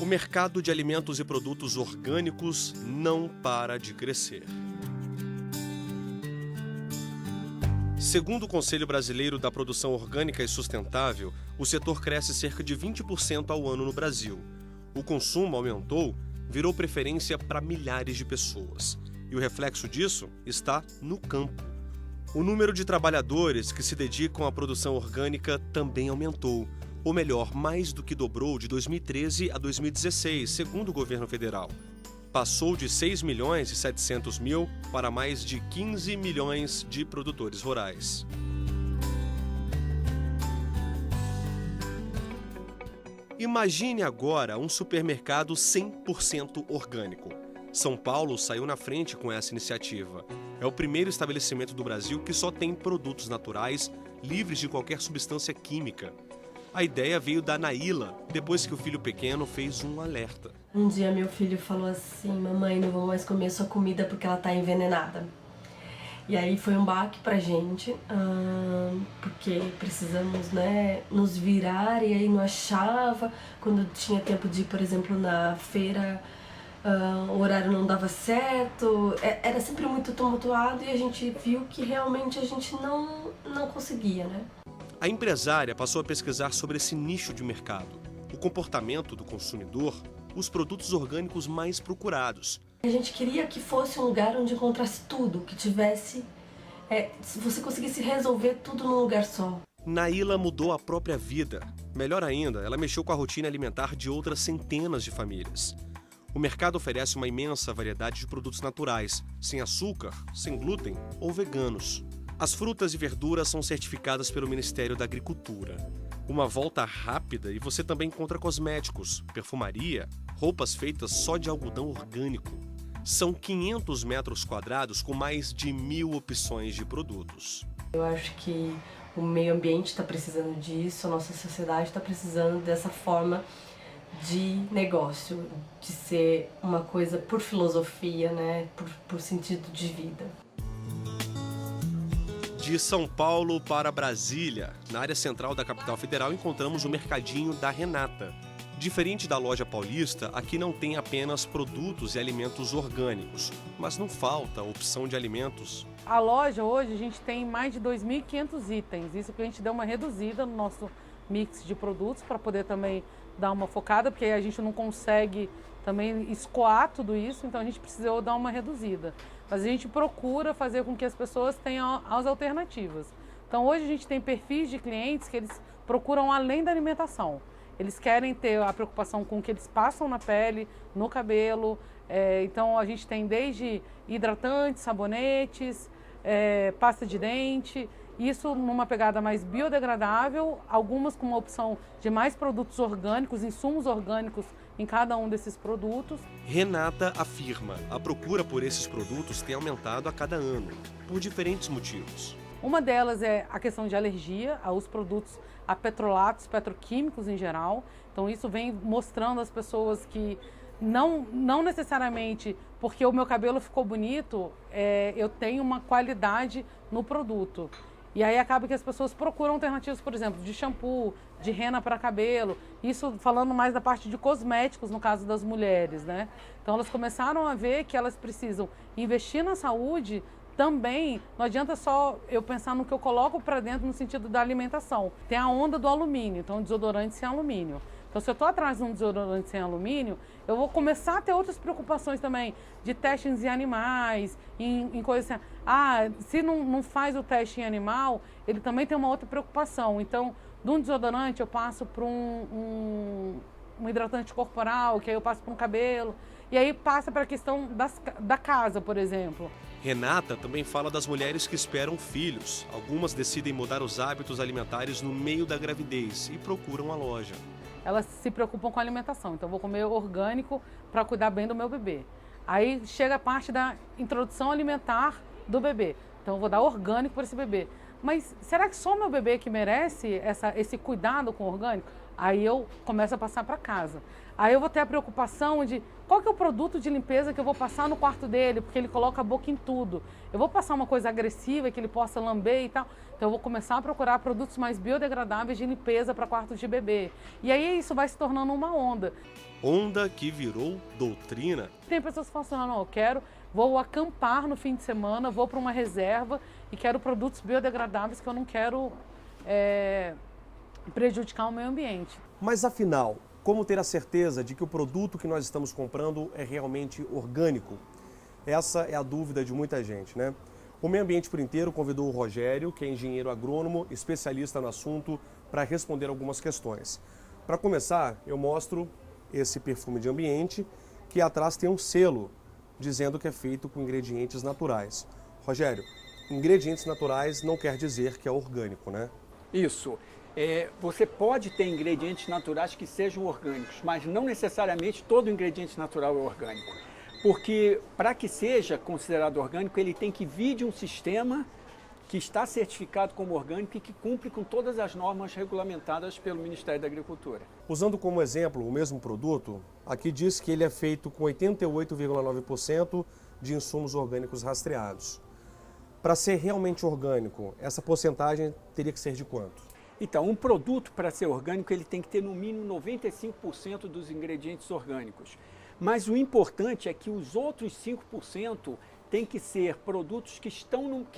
O mercado de alimentos e produtos orgânicos não para de crescer. Segundo o Conselho Brasileiro da Produção Orgânica e Sustentável, o setor cresce cerca de 20% ao ano no Brasil. O consumo aumentou, virou preferência para milhares de pessoas. E o reflexo disso está no campo. O número de trabalhadores que se dedicam à produção orgânica também aumentou. Ou melhor, mais do que dobrou de 2013 a 2016, segundo o governo federal. Passou de 6 milhões e 700 mil para mais de 15 milhões de produtores rurais. Imagine agora um supermercado 100% orgânico. São Paulo saiu na frente com essa iniciativa. É o primeiro estabelecimento do Brasil que só tem produtos naturais, livres de qualquer substância química. A ideia veio da Naíla, depois que o filho pequeno fez um alerta. Um dia meu filho falou assim: mamãe, não vou mais comer sua comida porque ela está envenenada. E aí foi um baque pra gente, porque precisamos, nos virar, e aí não achava. Quando tinha tempo de ir, por exemplo, na feira, o horário não dava certo, era sempre muito tumultuado e a gente viu que realmente a gente não conseguia, né? A empresária passou a pesquisar sobre esse nicho de mercado, o comportamento do consumidor, os produtos orgânicos mais procurados. A gente queria que fosse um lugar onde encontrasse tudo, que tivesse, você conseguisse resolver tudo num lugar só. Naíla mudou a própria vida. Melhor ainda, ela mexeu com a rotina alimentar de outras centenas de famílias. O mercado oferece uma imensa variedade de produtos naturais, sem açúcar, sem glúten ou veganos. As frutas e verduras são certificadas pelo Ministério da Agricultura. Uma volta rápida e você também encontra cosméticos, perfumaria, roupas feitas só de algodão orgânico. São 500 metros quadrados com mais de 1.000 opções de produtos. Eu acho que o meio ambiente está precisando disso, a nossa sociedade está precisando dessa forma de negócio, de ser uma coisa por filosofia, por sentido de vida. De São Paulo para Brasília, na área central da capital federal, encontramos o mercadinho da Renata. Diferente da loja paulista, aqui não tem apenas produtos e alimentos orgânicos, mas não falta opção de alimentos. A loja hoje a gente tem mais de 2.500 itens, isso que a gente deu uma reduzida no nosso mix de produtos para poder também dar uma focada, porque aí a gente não consegue também escoar tudo isso, então a gente precisou dar uma reduzida. Mas a gente procura fazer com que as pessoas tenham as alternativas. Então hoje a gente tem perfis de clientes que eles procuram além da alimentação. Eles querem ter a preocupação com o que eles passam na pele, no cabelo. Então a gente tem desde hidratantes, sabonetes, pasta de dente. Isso numa pegada mais biodegradável, algumas com uma opção de mais produtos orgânicos, insumos orgânicos em cada um desses produtos. Renata afirma, a procura por esses produtos tem aumentado a cada ano, por diferentes motivos. Uma delas é a questão de alergia aos produtos a petrolatos, petroquímicos em geral. Então isso vem mostrando às pessoas que não necessariamente porque o meu cabelo ficou bonito, eu tenho uma qualidade no produto. E aí acaba que as pessoas procuram alternativas, por exemplo, de shampoo, de rena para cabelo. Isso falando mais da parte de cosméticos, no caso das mulheres, né? Então elas começaram a ver que elas precisam investir na saúde também. Não adianta só eu pensar no que eu coloco para dentro no sentido da alimentação. Tem a onda do alumínio, então desodorante sem alumínio. Então, se eu estou atrás de um desodorante sem alumínio, eu vou começar a ter outras preocupações também, de testes em animais, em coisas assim. Se não faz o teste em animal, ele também tem uma outra preocupação. Então, de um desodorante, eu passo para um hidratante corporal, que aí eu passo para um cabelo, e aí passa para a questão da casa, por exemplo. Renata também fala das mulheres que esperam filhos. Algumas decidem mudar os hábitos alimentares no meio da gravidez e procuram a loja. Elas se preocupam com a alimentação, então eu vou comer orgânico para cuidar bem do meu bebê. Aí chega a parte da introdução alimentar do bebê, então eu vou dar orgânico para esse bebê. Mas será que só o meu bebê que merece esse cuidado com o orgânico? Aí eu começo a passar para casa. Aí eu vou ter a preocupação de qual que é o produto de limpeza que eu vou passar no quarto dele, porque ele coloca a boca em tudo. Eu vou passar uma coisa agressiva que ele possa lamber e tal. Então eu vou começar a procurar produtos mais biodegradáveis de limpeza para quartos de bebê. E aí isso vai se tornando uma onda. Onda que virou doutrina. Tem pessoas que falam assim, não, vou acampar no fim de semana, vou para uma reserva e quero produtos biodegradáveis que eu não quero prejudicar o meio ambiente. Mas afinal, como ter a certeza de que o produto que nós estamos comprando é realmente orgânico? Essa é a dúvida de muita gente, né? O Meio Ambiente por Inteiro convidou o Rogério, que é engenheiro agrônomo, especialista no assunto, para responder algumas questões. Para começar, eu mostro esse perfume de ambiente, que atrás tem um selo dizendo que é feito com ingredientes naturais. Rogério, ingredientes naturais não quer dizer que é orgânico, né? Isso. Você pode ter ingredientes naturais que sejam orgânicos, mas não necessariamente todo ingrediente natural é orgânico. Porque para que seja considerado orgânico, ele tem que vir de um sistema que está certificado como orgânico e que cumpre com todas as normas regulamentadas pelo Ministério da Agricultura. Usando como exemplo o mesmo produto, aqui diz que ele é feito com 88,9% de insumos orgânicos rastreados. Para ser realmente orgânico, essa porcentagem teria que ser de quanto? Então, um produto para ser orgânico, ele tem que ter no mínimo 95% dos ingredientes orgânicos. Mas o importante é que os outros 5% tem que ser produtos que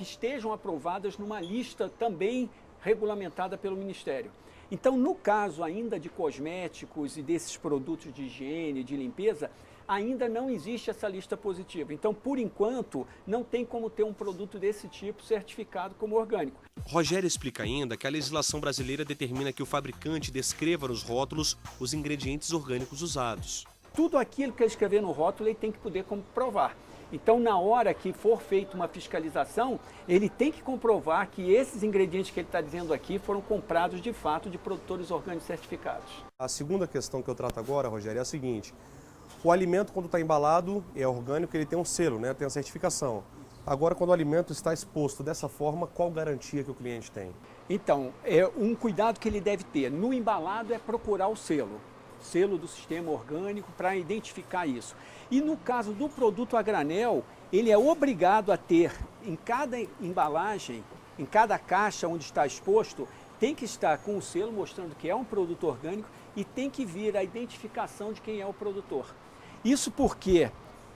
estejam aprovados numa lista também regulamentada pelo Ministério. Então, no caso ainda de cosméticos e desses produtos de higiene, de limpeza, ainda não existe essa lista positiva. Então, por enquanto, não tem como ter um produto desse tipo certificado como orgânico. Rogério explica ainda que a legislação brasileira determina que o fabricante descreva nos rótulos os ingredientes orgânicos usados. Tudo aquilo que ele escrever no rótulo, ele tem que poder comprovar. Então, na hora que for feita uma fiscalização, ele tem que comprovar que esses ingredientes que ele está dizendo aqui foram comprados de fato de produtores orgânicos certificados. A segunda questão que eu trato agora, Rogério, é a seguinte. O alimento, quando está embalado, é orgânico, ele tem um selo, né? Tem a certificação. Agora, quando o alimento está exposto dessa forma, qual garantia que o cliente tem? Então, um cuidado que ele deve ter no embalado é procurar o selo do sistema orgânico para identificar isso. E no caso do produto a granel, ele é obrigado a ter em cada embalagem, em cada caixa onde está exposto, tem que estar com o selo mostrando que é um produto orgânico e tem que vir a identificação de quem é o produtor. Isso porque,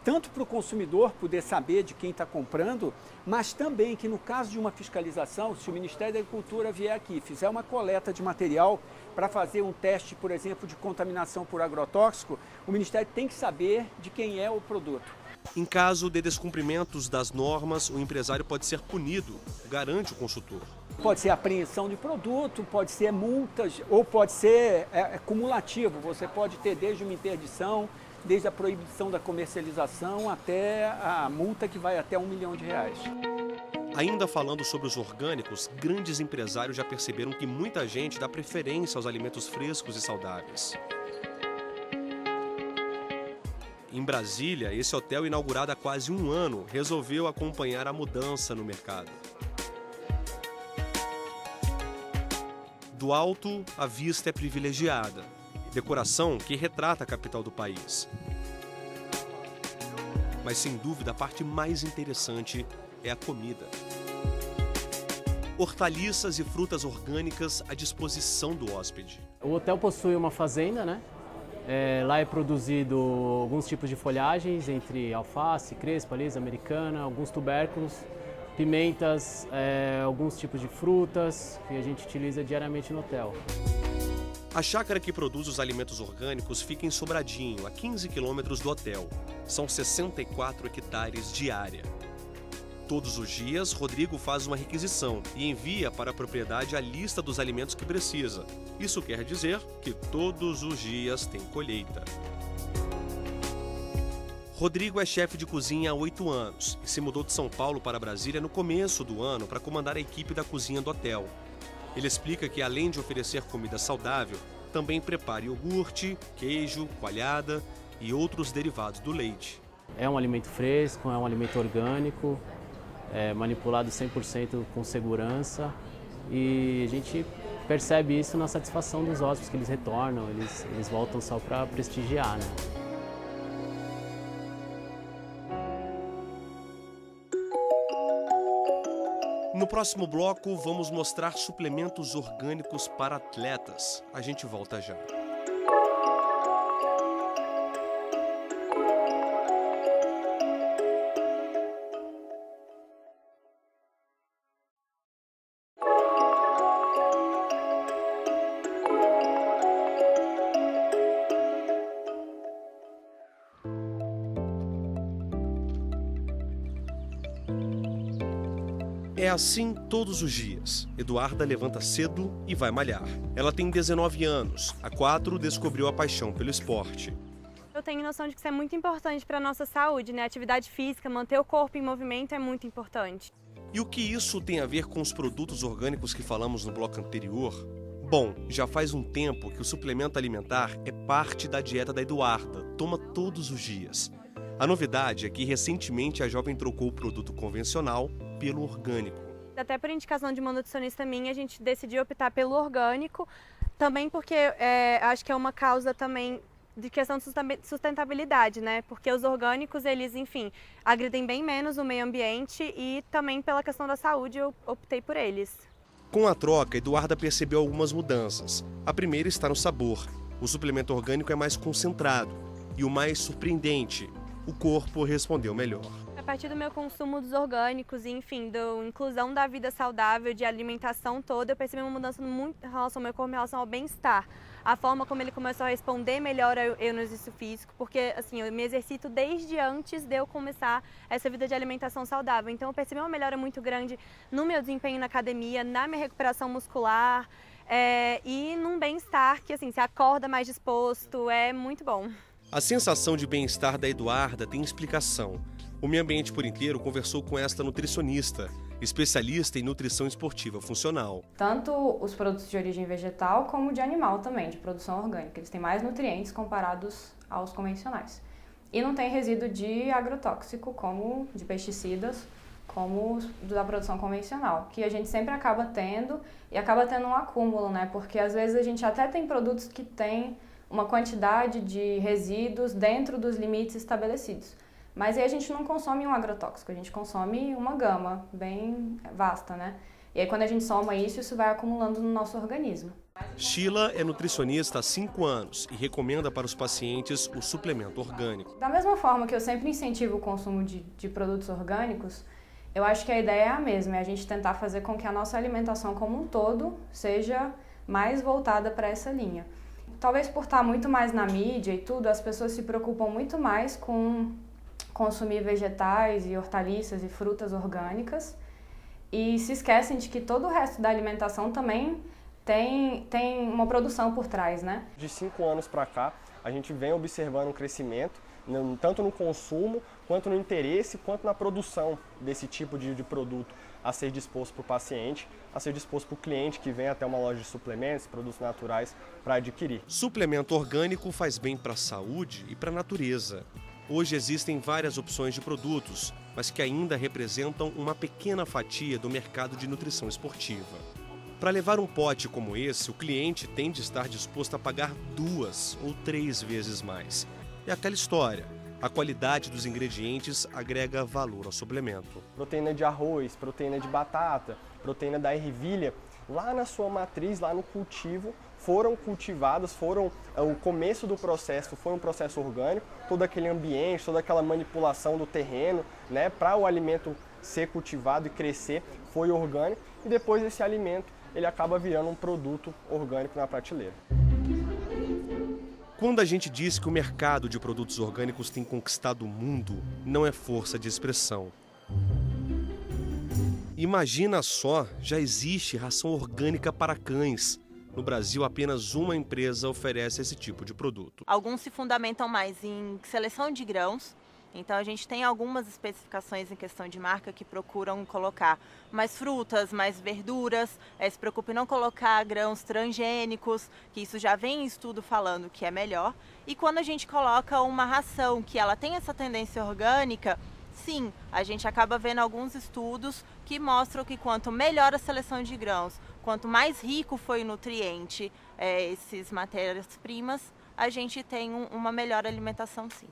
tanto para o consumidor poder saber de quem está comprando, mas também que no caso de uma fiscalização, se o Ministério da Agricultura vier aqui, fizer uma coleta de material para fazer um teste, por exemplo, de contaminação por agrotóxico, o Ministério tem que saber de quem é o produto. Em caso de descumprimentos das normas, o empresário pode ser punido, garante o consultor. Pode ser apreensão de produto, pode ser multas ou pode ser cumulativo. Você pode ter desde uma interdição, desde a proibição da comercialização até a multa que vai até R$1 milhão. Ainda falando sobre os orgânicos, grandes empresários já perceberam que muita gente dá preferência aos alimentos frescos e saudáveis. Em Brasília, esse hotel, inaugurado há quase um ano, resolveu acompanhar a mudança no mercado. Do alto, a vista é privilegiada. Decoração que retrata a capital do país. Mas, sem dúvida, a parte mais interessante é a comida. Hortaliças e frutas orgânicas à disposição do hóspede. O hotel possui uma fazenda, né? Lá é produzido alguns tipos de folhagens, entre alface, crespa, lisa, americana, alguns tubérculos, pimentas, alguns tipos de frutas que a gente utiliza diariamente no hotel. A chácara que produz os alimentos orgânicos fica em Sobradinho, a 15 quilômetros do hotel. São 64 hectares de área. Todos os dias, Rodrigo faz uma requisição e envia para a propriedade a lista dos alimentos que precisa. Isso quer dizer que todos os dias tem colheita. Rodrigo é chefe de cozinha há 8 anos e se mudou de São Paulo para Brasília no começo do ano para comandar a equipe da cozinha do hotel. Ele explica que, além de oferecer comida saudável, também prepara iogurte, queijo, coalhada e outros derivados do leite. É um alimento fresco, é um alimento orgânico, manipulado 100% com segurança e a gente percebe isso na satisfação dos hóspedes, que eles retornam, eles voltam só para prestigiar, né? No próximo bloco, vamos mostrar suplementos orgânicos para atletas. A gente volta já. É assim todos os dias. Eduarda levanta cedo e vai malhar. Ela tem 19 anos. Há 4 descobriu a paixão pelo esporte. Eu tenho noção de que isso é muito importante para a nossa saúde, né? Atividade física, manter o corpo em movimento é muito importante. E o que isso tem a ver com os produtos orgânicos que falamos no bloco anterior? Bom, já faz um tempo que o suplemento alimentar é parte da dieta da Eduarda. Toma todos os dias. A novidade é que recentemente a jovem trocou o produto convencional pelo orgânico. Até por indicação de uma nutricionista minha, a gente decidiu optar pelo orgânico, também porque acho que é uma causa também de questão de sustentabilidade, né? Porque os orgânicos, eles, enfim, agridem bem menos o meio ambiente e também pela questão da saúde eu optei por eles. Com a troca, Eduarda percebeu algumas mudanças. A primeira está no sabor. O suplemento orgânico é mais concentrado. E o mais surpreendente, o corpo respondeu melhor. A partir do meu consumo dos orgânicos e, enfim, da inclusão da vida saudável, de alimentação toda, eu percebi uma mudança muito em relação ao meu corpo, em relação ao bem-estar. A forma como ele começou a responder melhor eu no exercício físico, porque, assim, eu me exercito desde antes de eu começar essa vida de alimentação saudável. Então, eu percebi uma melhora muito grande no meu desempenho na academia, na minha recuperação muscular e num bem-estar que, assim, se acorda mais disposto, é muito bom. A sensação de bem-estar da Eduarda tem explicação. O Meio Ambiente por Inteiro conversou com esta nutricionista, especialista em nutrição esportiva funcional. Tanto os produtos de origem vegetal como de animal também, de produção orgânica. Eles têm mais nutrientes comparados aos convencionais. E não tem resíduo de agrotóxico, como de pesticidas, como da produção convencional, que a gente sempre acaba tendo e acaba tendo um acúmulo, né? Porque às vezes a gente até tem produtos que têm uma quantidade de resíduos dentro dos limites estabelecidos. Mas aí a gente não consome um agrotóxico, a gente consome uma gama bem vasta, né? E aí quando a gente soma isso, isso vai acumulando no nosso organismo. Sheila é nutricionista há 5 anos e recomenda para os pacientes o suplemento orgânico. Da mesma forma que eu sempre incentivo o consumo de produtos orgânicos, eu acho que a ideia é a mesma, é a gente tentar fazer com que a nossa alimentação como um todo seja mais voltada para essa linha. Talvez por estar muito mais na mídia e tudo, as pessoas se preocupam muito mais com consumir vegetais e hortaliças e frutas orgânicas e se esquecem de que todo o resto da alimentação também tem uma produção por trás, né? De 5 anos para cá, a gente vem observando um crescimento, tanto no consumo, quanto no interesse, quanto na produção desse tipo de produto a ser disposto para o paciente, a ser disposto para o cliente que vem até uma loja de suplementos, produtos naturais, para adquirir. Suplemento orgânico faz bem para a saúde e para a natureza. Hoje existem várias opções de produtos, mas que ainda representam uma pequena fatia do mercado de nutrição esportiva. Para levar um pote como esse, o cliente tem de estar disposto a pagar 2 ou 3 vezes mais. É aquela história. A qualidade dos ingredientes agrega valor ao suplemento. Proteína de arroz, proteína de batata, proteína da ervilha, lá na sua matriz, lá no cultivo, foram cultivadas, o começo do processo foi um processo orgânico, todo aquele ambiente, toda aquela manipulação do terreno, né, para o alimento ser cultivado e crescer, foi orgânico, e depois esse alimento ele acaba virando um produto orgânico na prateleira. Quando a gente diz que o mercado de produtos orgânicos tem conquistado o mundo, não é força de expressão. Imagina só, já existe ração orgânica para cães. No Brasil, apenas uma empresa oferece esse tipo de produto. Alguns se fundamentam mais em seleção de grãos. Então a gente tem algumas especificações em questão de marca que procuram colocar mais frutas, mais verduras, se preocupe em não colocar grãos transgênicos, que isso já vem em estudo falando que é melhor. E quando a gente coloca uma ração que ela tem essa tendência orgânica, sim, a gente acaba vendo alguns estudos que mostram que quanto melhor a seleção de grãos, quanto mais rico foi o nutriente, esses matérias-primas, a gente tem uma melhor alimentação, sim.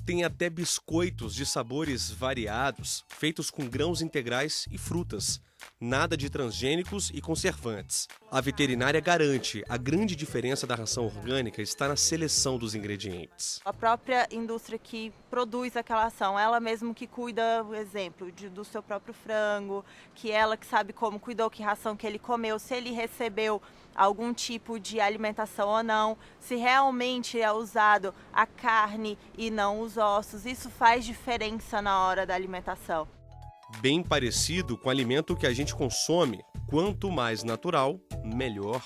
Tem até biscoitos de sabores variados, feitos com grãos integrais e frutas. Nada de transgênicos e conservantes. A veterinária garante a grande diferença da ração orgânica está na seleção dos ingredientes. A própria indústria que produz aquela ração, ela mesmo que cuida, por exemplo, do seu próprio frango, que ela que sabe como cuidou, que ração que ele comeu, se ele recebeu algum tipo de alimentação ou não, se realmente é usado a carne e não os ossos. Isso faz diferença na hora da alimentação. Bem parecido com o alimento que a gente consome. Quanto mais natural, melhor.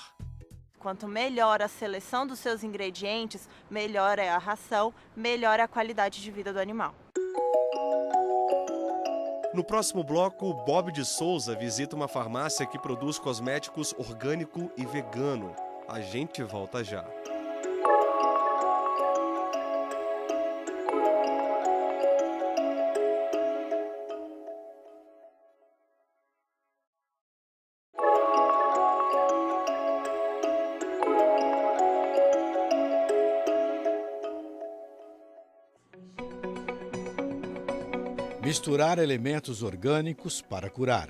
Quanto melhor a seleção dos seus ingredientes, melhor é a ração, melhor é a qualidade de vida do animal. No próximo bloco, Bob de Souza visita uma farmácia que produz cosméticos orgânico e vegano. A gente volta já. Misturar elementos orgânicos para curar.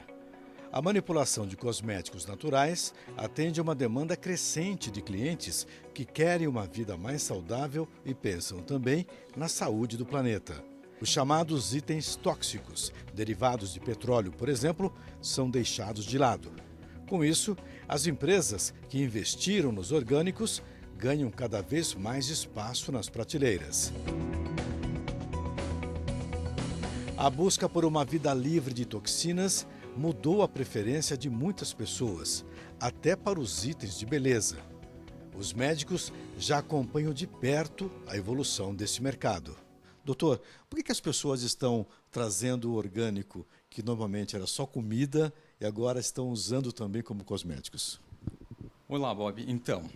A manipulação de cosméticos naturais atende a uma demanda crescente de clientes que querem uma vida mais saudável e pensam também na saúde do planeta. Os chamados itens tóxicos, derivados de petróleo, por exemplo, são deixados de lado. Com isso, as empresas que investiram nos orgânicos ganham cada vez mais espaço nas prateleiras. A busca por uma vida livre de toxinas mudou a preferência de muitas pessoas, até para os itens de beleza. Os médicos já acompanham de perto a evolução desse mercado. Doutor, por que as pessoas estão trazendo o orgânico, que normalmente era só comida, e agora estão usando também como cosméticos? Olá, Bob. Então,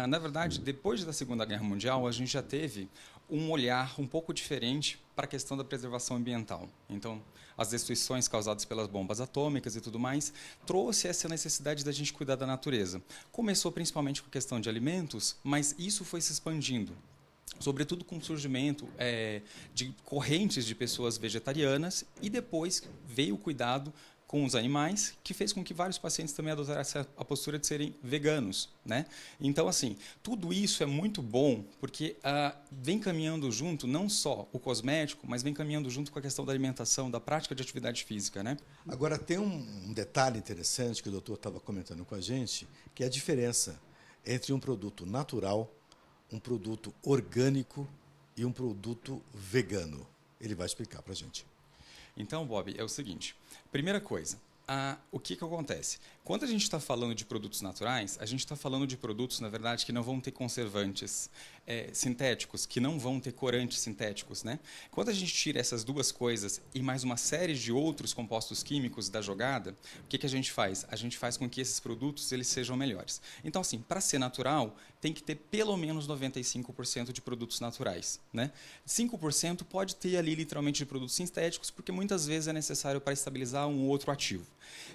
na verdade, depois da Segunda Guerra Mundial, a gente já teve um olhar um pouco diferente para a questão da preservação ambiental. Então, as destruições causadas pelas bombas atômicas e tudo mais trouxe essa necessidade da gente cuidar da natureza. Começou principalmente com a questão de alimentos, mas isso foi se expandindo, sobretudo com o surgimento de correntes de pessoas vegetarianas, e depois veio o cuidado com os animais, que fez com que vários pacientes também adotassem a postura de serem veganos, né? Então, assim, tudo isso é muito bom, porque vem caminhando junto, não só o cosmético, mas vem caminhando junto com a questão da alimentação, da prática de atividade física, né? Agora, tem um detalhe interessante que o doutor estava comentando com a gente, que é a diferença entre um produto natural, um produto orgânico e um produto vegano. Ele vai explicar para a gente. Então, Bob, é o seguinte. Primeira coisa, o que acontece? Quando a gente está falando de produtos naturais, a gente está falando de produtos, na verdade, que não vão ter conservantes sintéticos, que não vão ter corantes sintéticos, né? Quando a gente tira essas duas coisas e mais uma série de outros compostos químicos da jogada, o que a gente faz? A gente faz com que esses produtos eles sejam melhores. Então, assim, para ser natural, tem que ter pelo menos 95% de produtos naturais, né? 5% pode ter ali literalmente de produtos sintéticos, porque muitas vezes é necessário para estabilizar um outro ativo.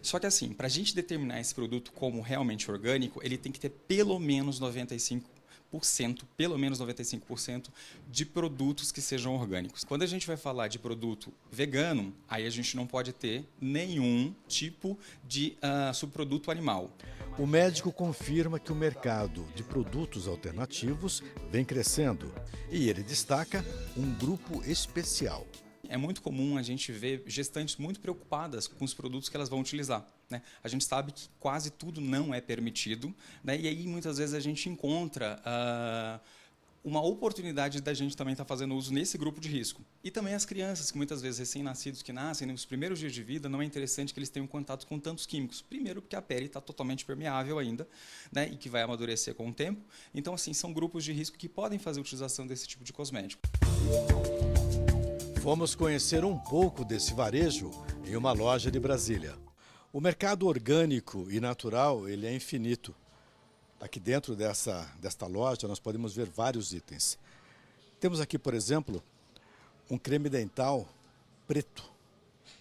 Só que assim, para a gente determinar esse produto como realmente orgânico, ele tem que ter pelo menos 95% de produtos que sejam orgânicos. Quando a gente vai falar de produto vegano, aí a gente não pode ter nenhum tipo de subproduto animal. O médico confirma que o mercado de produtos alternativos vem crescendo e ele destaca um grupo especial. É muito comum a gente ver gestantes muito preocupadas com os produtos que elas vão utilizar, né? A gente sabe que quase tudo não é permitido, né? E aí muitas vezes a gente encontra uma oportunidade da gente também estar fazendo uso nesse grupo de risco. E também as crianças, que muitas vezes recém-nascidos que nascem nos primeiros dias de vida, não é interessante que eles tenham contato com tantos químicos. Primeiro porque a pele está totalmente permeável ainda, né? E que vai amadurecer com o tempo. Então, assim, são grupos de risco que podem fazer a utilização desse tipo de cosmético. Fomos conhecer um pouco desse varejo em uma loja de Brasília. O mercado orgânico e natural ele é infinito. Aqui dentro desta loja nós podemos ver vários itens. Temos aqui, por exemplo, um creme dental preto,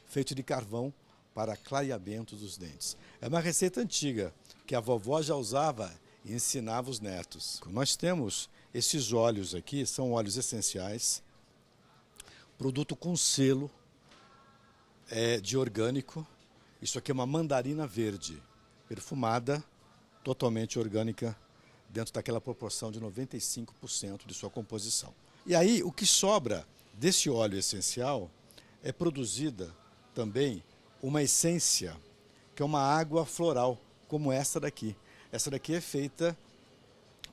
feito de carvão para clareamento dos dentes. É uma receita antiga, que a vovó já usava e ensinava os netos. Nós temos esses óleos aqui, são óleos essenciais, produto com selo de orgânico. Isso aqui é uma mandarina verde, perfumada, totalmente orgânica, dentro daquela proporção de 95% de sua composição. E aí, o que sobra desse óleo essencial é produzida também uma essência, que é uma água floral, como essa daqui. Essa daqui é feita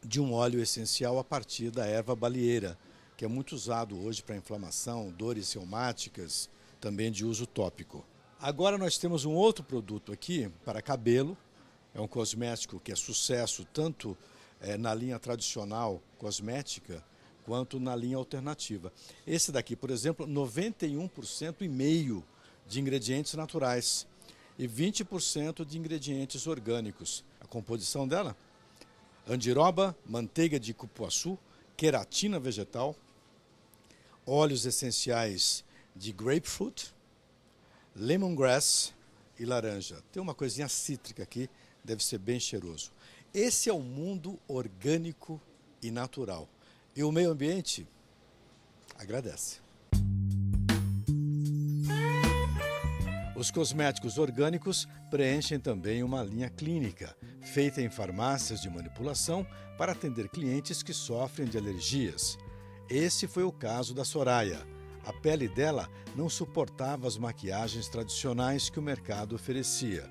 de um óleo essencial a partir da erva baleeira, que é muito usado hoje para inflamação, dores reumáticas, também de uso tópico. Agora nós temos um outro produto aqui para cabelo. É um cosmético que é sucesso tanto na linha tradicional cosmética quanto na linha alternativa. Esse daqui, por exemplo, 91,5% de ingredientes naturais e 20% de ingredientes orgânicos. A composição dela: andiroba, manteiga de cupuaçu, queratina vegetal, óleos essenciais de grapefruit, lemongrass e laranja. Tem uma coisinha cítrica aqui, deve ser bem cheiroso. Esse é o mundo orgânico e natural. E o meio ambiente agradece. Os cosméticos orgânicos preenchem também uma linha clínica, feita em farmácias de manipulação para atender clientes que sofrem de alergias. Esse foi o caso da Soraya. A pele dela não suportava as maquiagens tradicionais que o mercado oferecia.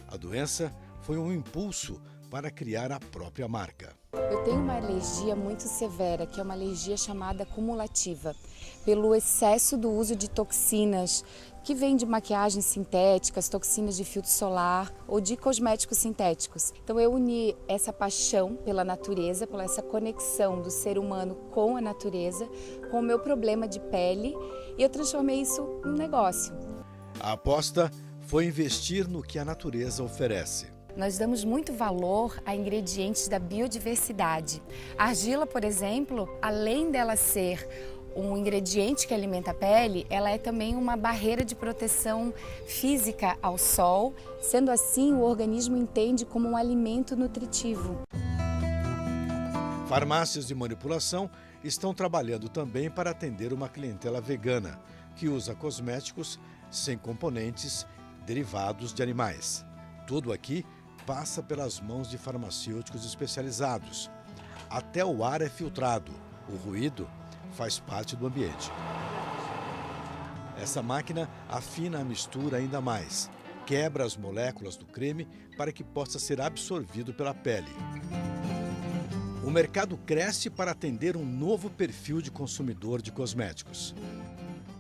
A doença foi um impulso para criar a própria marca. Eu tenho uma alergia muito severa, que é uma alergia chamada cumulativa, pelo excesso do uso de toxinas que vêm de maquiagens sintéticas, toxinas de filtro solar ou de cosméticos sintéticos. Então eu uni essa paixão pela natureza, pela essa conexão do ser humano com a natureza, com o meu problema de pele, e eu transformei isso num negócio. A aposta foi investir no que a natureza oferece. Nós damos muito valor a ingredientes da biodiversidade. A argila, por exemplo, além dela ser um ingrediente que alimenta a pele, ela é também uma barreira de proteção física ao sol. Sendo assim, o organismo entende como um alimento nutritivo. Farmácias de manipulação estão trabalhando também para atender uma clientela vegana, que usa cosméticos sem componentes derivados de animais. Tudo aqui passa pelas mãos de farmacêuticos especializados. Até o ar é filtrado, o ruído faz parte do ambiente. Essa máquina afina a mistura ainda mais, quebra as moléculas do creme para que possa ser absorvido pela pele. O mercado cresce para atender um novo perfil de consumidor de cosméticos.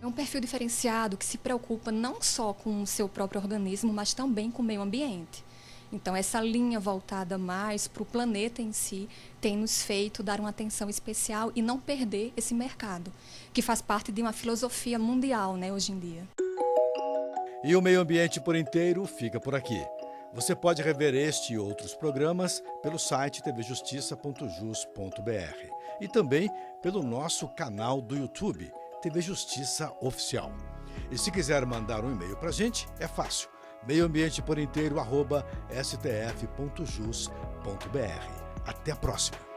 É um perfil diferenciado que se preocupa não só com o seu próprio organismo, mas também com o meio ambiente. Então, essa linha voltada mais para o planeta em si tem nos feito dar uma atenção especial e não perder esse mercado, que faz parte de uma filosofia mundial, né, hoje em dia. E o meio ambiente por inteiro fica por aqui. Você pode rever este e outros programas pelo site tvjustiça.jus.br e também pelo nosso canal do YouTube, TV Justiça Oficial. E se quiser mandar um e-mail para a gente, é fácil. meioambienteporinteiro@stf.jus.br. Até a próxima!